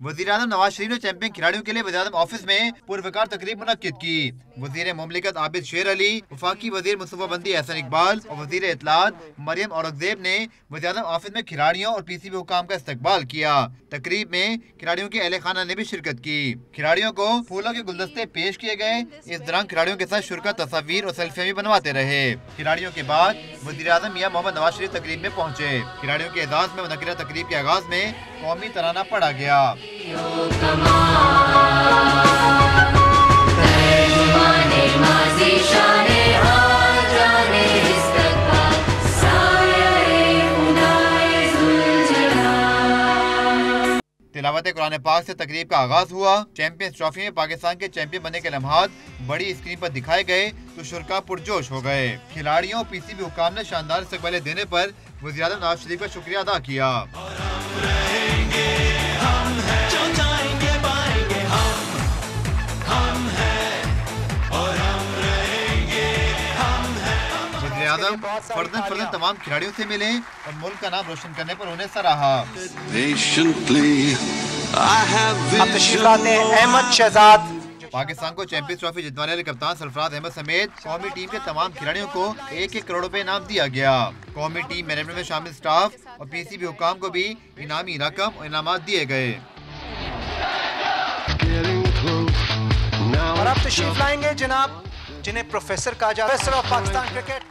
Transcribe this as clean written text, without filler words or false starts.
वज़ीर-ए-आज़म नवाज शरीफ ने चैंपियन खिलाड़ियों के लिए वज़ीर-ए-आज़म ऑफिस में पुरवकार तकरीब मुनक्किद की। वज़ीर मुमलिकत आबिद शेर अली, वफाकी वज़ीर मुस्तफ़ाबंदी एहसन इकबाल और वज़ीर इत्तलात मरियम औरंगज़ेब ने वज़ीर-ए-आज़म ऑफिस में खिलाड़ियों और पीसीबी हुकाम का इस्तकबाल किया। तकरीब में खिलाड़ियों के अहले खाना ने भी शिरकत की। खिलाड़ियों को फूलों के गुलदस्ते पेश किए गए। इस दौरान खिलाड़ियों के साथ शुरा तस्वीर और सेल्फियां भी बनवाते रहे। खिलाड़ियों के बाद वज़ीर-ए-आज़म मियां मोहम्मद नवाज शरीफ तकरीब में पहुंचे। खिलाड़ियों के एजाज में मुनक्किदा तकरीब के आगाज में कौमी तराना पढ़ा गया। तिलावत कुरान पाक से तकरीब का आगाज हुआ। चैंपियंस ट्रॉफी में पाकिस्तान के चैंपियन बनने के लम्हात बड़ी स्क्रीन पर दिखाए गए तो शुरा पुरजोश हो गए। खिलाड़ियों और पीसीबी हुकाम ने शानदार इस्तकबाल देने पर वज़ीर-ए-आज़म नवाज शरीफ का शुक्रिया अदा किया। वज़ीर-ए-आज़म फर्दन तमाम खिलाड़ियों से मिले और मुल्क का नाम रोशन करने पर उन्हें सराहा। अहमद शहजाद। पाकिस्तान को चैंपियंस ट्रॉफी जितवाने वाले कप्तान सरफराज अहमद समेत कौमी टीम के तमाम खिलाड़ियों को 1-1 करोड़ रुपए इनाम दिया गया। कौमी टीम मैनेजमेंट में शामिल स्टाफ और पीसीबी हुकाम को भी इनामी रकम और इनामात दिए गए। और अब तशरीफ लाएंगे जनाब जिन्हें प्रोफेसर कहा जाता है, प्रोफेसर ऑफ पाकिस्तान क्रिकेट।